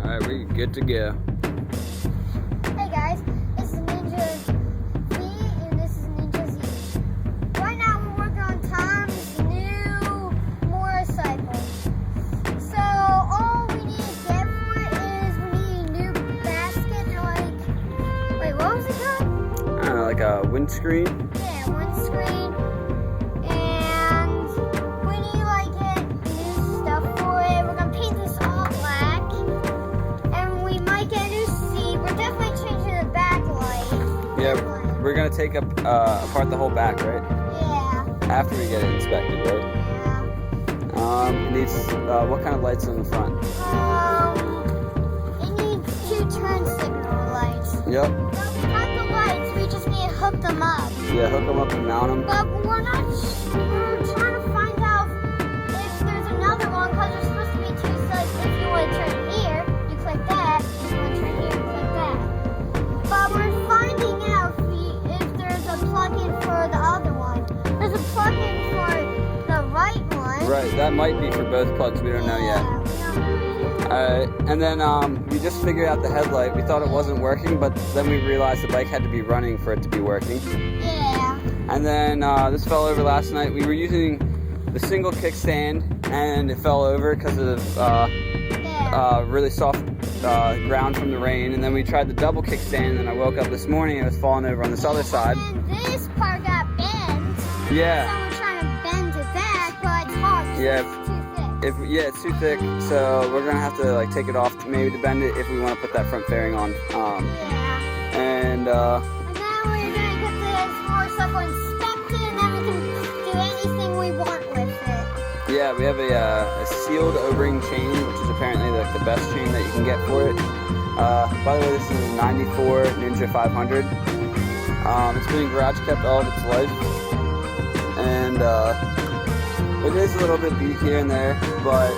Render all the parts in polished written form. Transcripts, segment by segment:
Alright, we're good to go. Hey guys, this is Ninja V and this is Ninja Z. Right now we're working on Tom's new motorcycle. So all we need to get for it is we need a new basket and wait, what was it called? I don't know, like a windscreen? Yeah, windscreen. And we need get new stuff for it. We're gonna paint this all black. And we might get a new seat. We're definitely changing the backlight. Yeah, we're gonna take apart the whole back, right? Yeah. After we get it inspected, right? Yeah. It needs, what kind of lights on the front? It needs 2 turn signal lights. Yep. No, we got the lights. We just need to hook them up. Yeah, hook them up and mount them. But we're trying to find out if there's another one because there's supposed to be 2. So if you want to turn here, you click that. If you want to turn here, you click that. But we're finding out if there's a plug-in for the other one. There's a plug-in for the right one. Right, that might be for both plugs. We don't know yet. Yeah, we don't know yet. Alright, and then we just figured out the headlight. We thought it wasn't working, but then we realized the bike had to be running for it to be working. Yeah. And then this fell over last night. We were using the single kickstand, and it fell over because of really soft ground from the rain. And then we tried the double kickstand, and then I woke up this morning and it was falling over on this other side. And this part got bent. Yeah. So we're trying to bend it back, but it's hard. Yeah. It's too thick. It's too thick, so we're gonna have to take it off maybe to bend it if we want to put that front fairing on. Yeah. And And then we're gonna get this motorcycle inspected, and then we can do anything we want with it. yeah, we have a sealed O-ring chain, which is apparently the best chain that you can get for it. By the way, this is a 94 Ninja 500. It's been garage kept all of its life, and it is a little bit beat here and there, but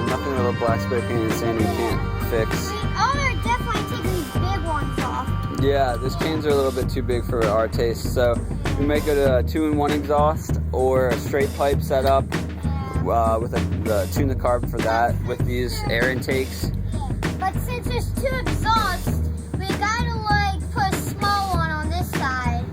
nothing a little black spray paint and sand you can't fix. We are definitely taking these big ones off. Yeah, these chains are a little bit too big for our taste, so we may go to a 2-in-1 exhaust or a straight pipe setup with tune the carb for that with these air intakes. But since there's 2 exhausts, we gotta put a small one on this side.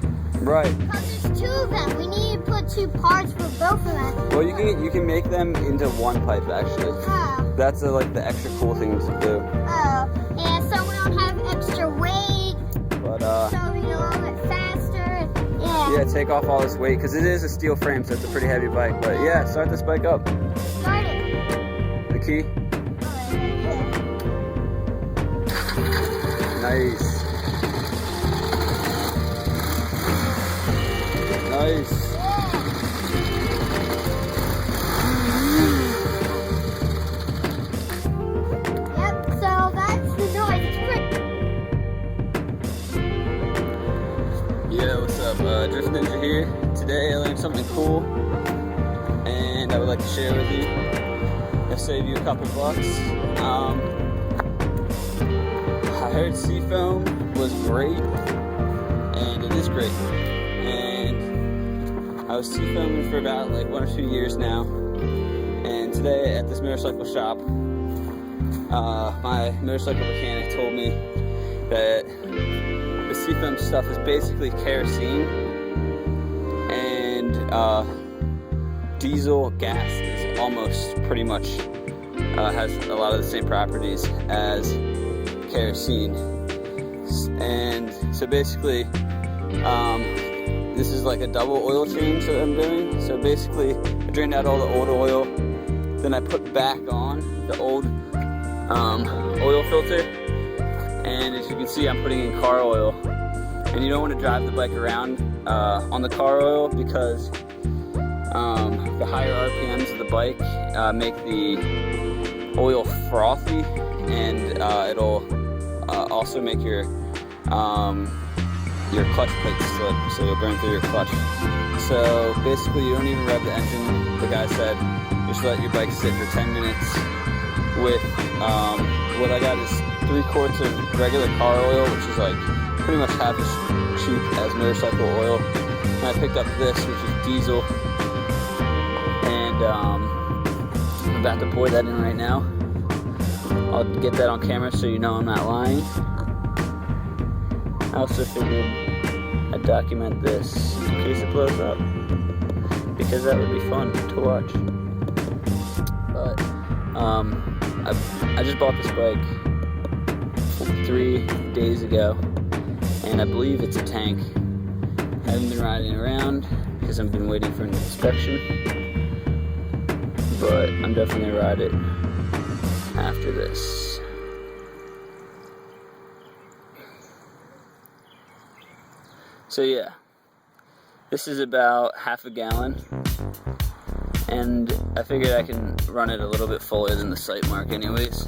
Right. Because there's 2 of them. We need to put 2 parts for both of them. Well, you can make them into one pipe actually. Oh. That's the extra cool thing to do. Oh. And so we don't have extra weight. But So we go a little bit faster. Yeah. yeah, take off all this weight because it is a steel frame, so it's a pretty heavy bike. But yeah, start this bike up. Start it. The key. Nice. Nice. Yep, so that's the noise. It's pretty. Yeah, what's up? Drift Ninja here. Today I learned something cool, and I would like to share with you. It'll save you a couple bucks. I heard Seafoam was great, and it is great. And I was seafoaming for about 1 or 2 years now. And today at this motorcycle shop, my motorcycle mechanic told me that the seafoam stuff is basically kerosene, and diesel gas is almost pretty much has a lot of the same properties as kerosene. And so basically this is a double oil change that I'm doing. So basically I drained out all the old oil, then I put back on the old oil filter, and as you can see I'm putting in car oil. And you don't want to drive the bike around on the car oil because the higher RPMs of the bike make the oil frothy, and it'll also make your clutch plate slip, so you'll burn through your clutch. So basically you don't even rev the engine. The guy said just let your bike sit for 10 minutes with what I got is 3 quarts of regular car oil, which is pretty much half as cheap as motorcycle oil. And I picked up this, which is diesel, and I'm about to pour that in right now I'll get that on camera so you know I'm not lying. I also figured I'd document this in case it blows up, because that would be fun to watch. But I just bought this bike 3 days ago, and I believe it's a Thanx. I haven't been riding around because I've been waiting for an inspection, but I'm definitely gonna ride it after this. So yeah, this is about half a gallon, and I figured I can run it a little bit fuller than the site mark anyways.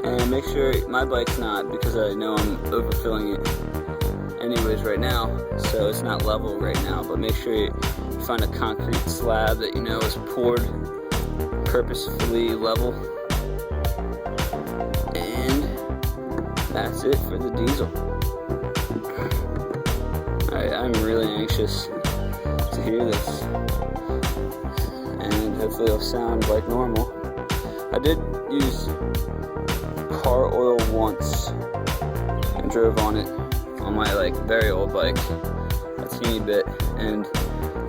And make sure my bike's not, because I know I'm overfilling it anyways right now, so it's not level right now, but make sure you find a concrete slab that you know is poured purposefully level. And that's it for the diesel. Alright, I'm really anxious to hear this, and hopefully it'll sound like normal. I did use car oil once and drove on it on my very old bike a teeny bit, and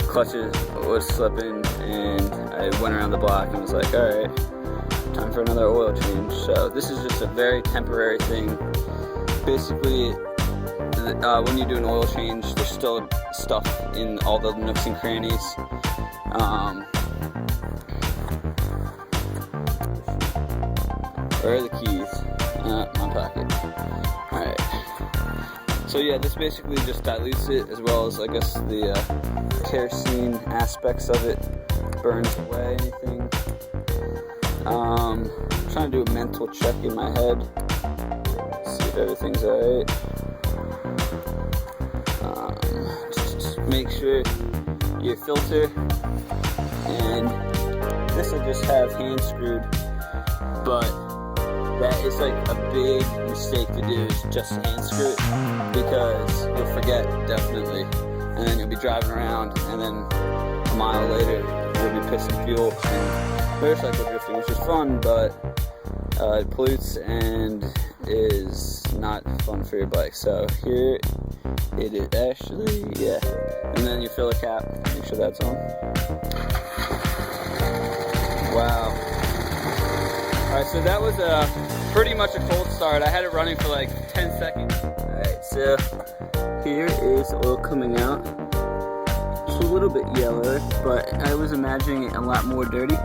clutches was slipping, and I went around the block and was like, alright, time for another oil change. So this is just a very temporary thing. Basically, when you do an oil change, there's still stuff in all the nooks and crannies. Where are the keys? My pocket. Alright. So yeah, this basically just dilutes it, as well as I guess the kerosene aspects of it burns away anything. I'm trying to do a mental check in my head, see if everything's alright. Just make sure your filter, and this will just have hand screwed, but that is a big mistake to do, is just hand screw it, because you'll forget definitely, and then you'll be driving around, and then a mile later you'll be pissing fuel and motorcycle drifting, which is fun, but it pollutes and is not fun for your bike. So here it is, actually, yeah, and then you fill the cap, make sure that's on. Wow. Alright, so that was pretty much a cold start. I had it running for 10 seconds. Alright, so here is oil coming out. It's a little bit yellower, but I was imagining it a lot more dirty.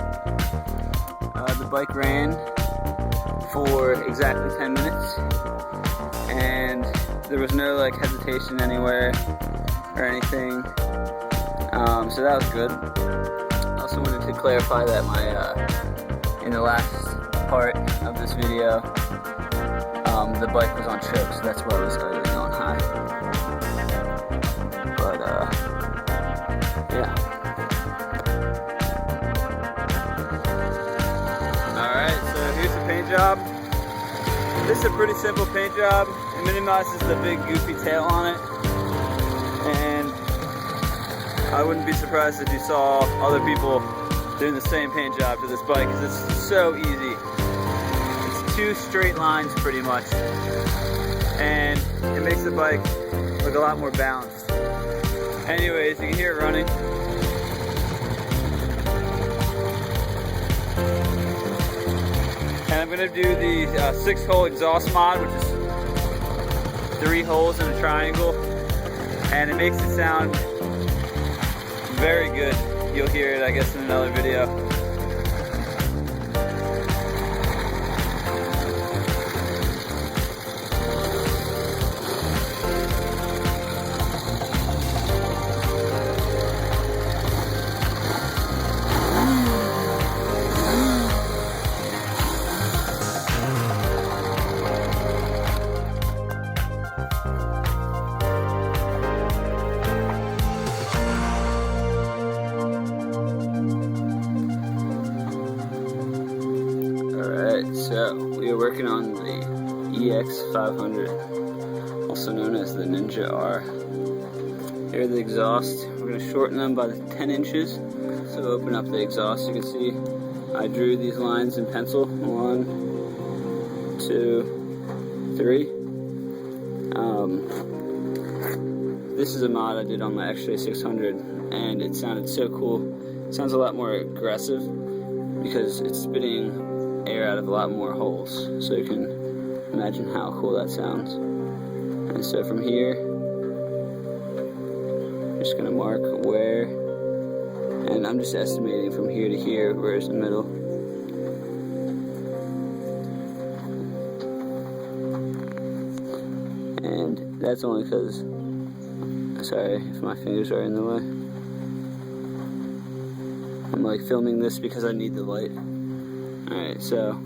The bike ran for exactly 10 minutes, and there was no hesitation anywhere or anything. So that was good. I also wanted to clarify that in the last part of this video, the bike was on choke, so that's why I was idling on high. But yeah. Alright, so here's the paint job. This is a pretty simple paint job. It minimizes the big goofy tail on it, and I wouldn't be surprised if you saw other people doing the same paint job to this bike, because it's so easy. It's 2 straight lines pretty much, and it makes the bike look a lot more balanced. Anyways, you can hear it running. And I'm going to do the 6-hole exhaust mod, which is 3 holes in a triangle, and it makes it sound very good. You'll hear it, I guess, in another video. TX 500, also known as the Ninja R. Here are the exhausts. We're going to shorten them by 10 inches. So open up the exhaust, you can see I drew these lines in pencil. 1, 2, 3. This is a mod I did on my XJ600, and it sounded so cool. It sounds a lot more aggressive because it's spitting air out of a lot more holes. So you can imagine how cool that sounds. And so from here, I'm just gonna mark where, and I'm just estimating from here to here, where's the middle. And that's only because, sorry if my fingers are in the way. I'm like filming this because I need the light. Alright, so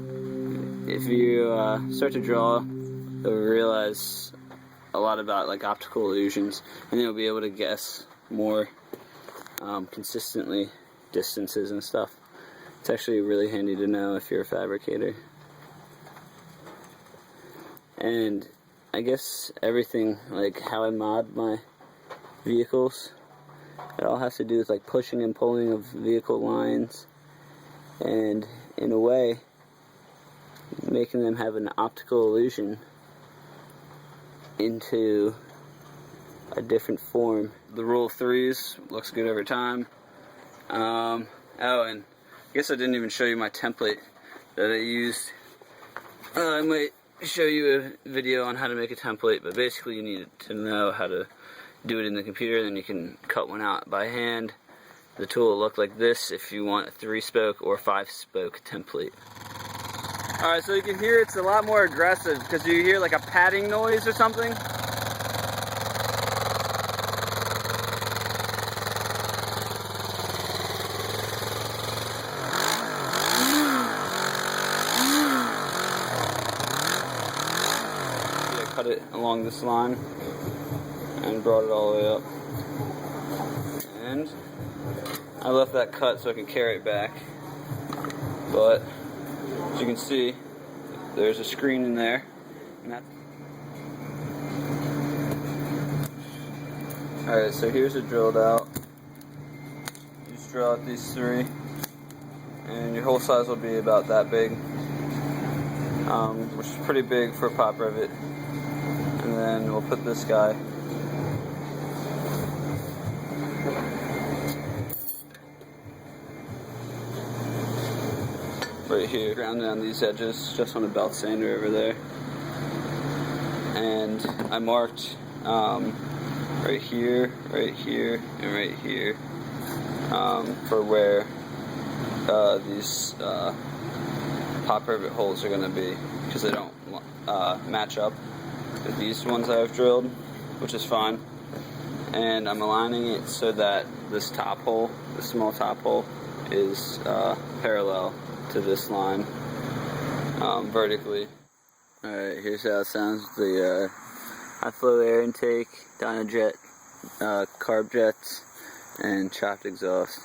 if you start to draw, you'll realize a lot about like optical illusions, and you'll be able to guess more consistently distances and stuff. It's actually really handy to know if you're a fabricator. And I guess everything, like how I mod my vehicles, it all has to do with like pushing and pulling of vehicle lines, and in a way making them have an optical illusion into a different form. The rule of threes looks good every time. Oh, and I guess I didn't even show you my template that I used. I might show you a video on how to make a template, but basically you need to know how to do it in the computer, and then you can cut one out by hand. The tool will look like this if you want a 3-spoke or 5-spoke template. Alright, so you can hear it's a lot more aggressive because you hear like a padding noise or something. I cut it along this line and brought it all the way up. And I left that cut so I can carry it back. But as you can see, there's a screen in there. And that's... Alright, so here's it drilled out. You just drill out these 3, and your hole size will be about that big, which is pretty big for a pop rivet. And then we'll put this guy right here, ground down these edges just on a belt sander over there. And I marked right here, and right here for where these pop rivet holes are going to be, because they don't match up with these ones that I've drilled, which is fine. And I'm aligning it so that this top hole, the small top hole, is parallel to this line vertically. Alright, here's how it sounds with the high flow air intake, Dynajet carb jets, and chopped exhaust.